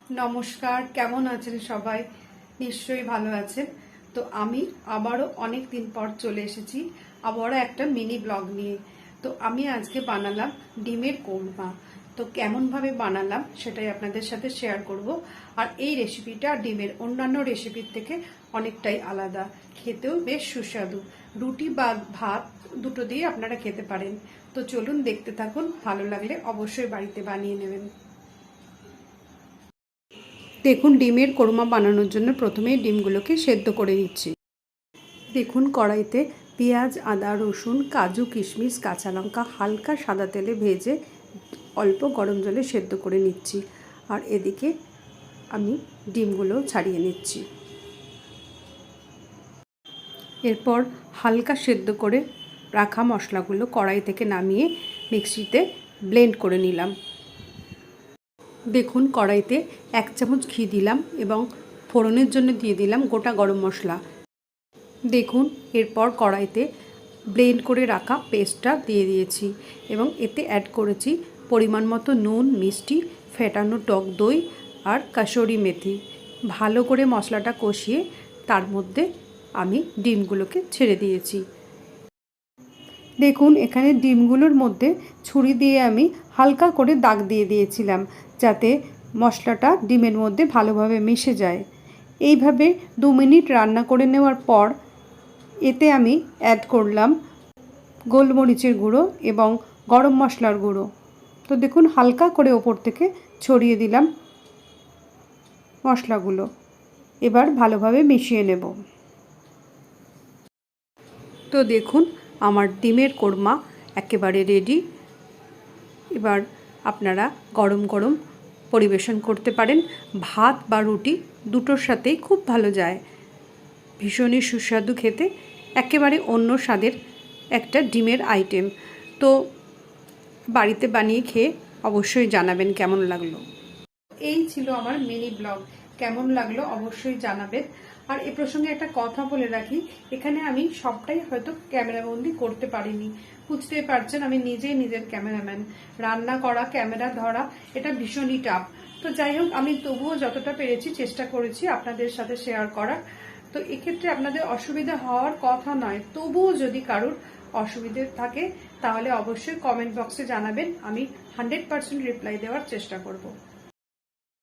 নমস্কার, কেমন আছেন সবাই? নিশ্চয়ই ভালো আছেন। তো আমি আবারও অনেক দিন পর চলে এসেছি আবারও একটা মিনি ব্লগ নিয়ে। তো আমি আজকে বানালাম ডিমের কোরমা। তো কেমনভাবে বানালাম সেটাই আপনাদের সাথে শেয়ার করব। আর এই রেসিপিটা ডিমের অন্যান্য রেসিপির থেকে অনেকটাই আলাদা, খেতেও বেশ সুস্বাদু। রুটি বা ভাত দুটো দিয়ে আপনারা খেতে পারেন। তো চলুন দেখতে থাকুন, ভালো লাগলে অবশ্যই বাড়িতে বানিয়ে নেবেন। দেখুন, ডিমের কোরমা বানানোর জন্য প্রথমেই ডিমগুলোকে সেদ্ধ করে নিচ্ছি। দেখুন, কড়াইতে পেঁয়াজ, আদা, রসুন, কাজু, কিশমিশ, কাঁচা লঙ্কা হালকা সাদা তেলে ভেজে অল্প গরম জলে সেদ্ধ করে নিচ্ছি। আর এদিকে আমি ডিমগুলো ছাড়িয়ে নিচ্ছি। এরপর হালকা সেদ্ধ করে রাখা মশলাগুলো কড়াই থেকে নামিয়ে মিক্সিতে ব্লেন্ড করে নিলাম। দেখুন, কড়াইতে 1 চামচ ঘি দিলাম এবং ফোড়নের জন্য দিয়ে দিলাম গোটা গরম মশলা। দেখুন, এরপর কড়াইতে ব্লেন্ড করে রাখা পেস্টটা দিয়ে দিয়েছি এবং এতে অ্যাড করেছি পরিমাণ মতো নুন, মিষ্টি, ফেটানো টক দই আর কাসুরি মেথি। ভালো করে মশলাটা কষিয়ে তার মধ্যে আমি ডিমগুলোকে ছেড়ে দিয়েছি। দেখুন, এখানে ডিমগুলোর মধ্যে ছুরি দিয়ে আমি হালকা করে দাগ দিয়ে দিয়েছিলাম যাতে মশলাটা ডিমের মধ্যে ভালোভাবে মিশে যায়। এইভাবে 2 মিনিট রান্না করে নেওয়ার পর এতে আমি অ্যাড করলাম গোলমরিচের গুঁড়ো এবং গরম মশলার গুঁড়ো। তো দেখুন, হালকা করে ওপর থেকে ছড়িয়ে দিলাম মশলাগুলো। এবার ভালোভাবে মিশিয়ে নেব। তো দেখুন, আমার ডিমের কোরমা একেবারে রেডি। এবার আপনারা গরম গরম পরিবেশন করতে পারেন। ভাত বা রুটি দুটোর সাথেই খুব ভালো যায়। ভীষণই সুস্বাদু খেতে, একেবারে অন্য স্বাদের একটা ডিমের আইটেম। তো বাড়িতে বানিয়ে খেয়ে অবশ্যই জানাবেন কেমন লাগলো। এই ছিল আমার মিনি ব্লগ। কেমন লাগলো অবশ্যই জানাবেন। আর এ প্রসঙ্গে একটা কথা বলে রাখি, এখানে আমি সবটাই হয়তো ক্যামেরাবন্দি করতে পারিনি। বুঝতেই পারছেন, আমি নিজেই নিজের ক্যামেরাম্যান। রান্না করা, ক্যামেরা ধরা, এটা ভীষণই টাফ। তো যাই হোক, আমি তবুও যতটা পেরেছি চেষ্টা করেছি আপনাদের সাথে শেয়ার করার। তো এক্ষেত্রে আপনাদের অসুবিধা হওয়ার কথা নয়, তবুও যদি কারোর অসুবিধে থাকে তাহলে অবশ্যই কমেন্ট বক্সে জানাবেন। আমি 100% রিপ্লাই দেওয়ার চেষ্টা করব।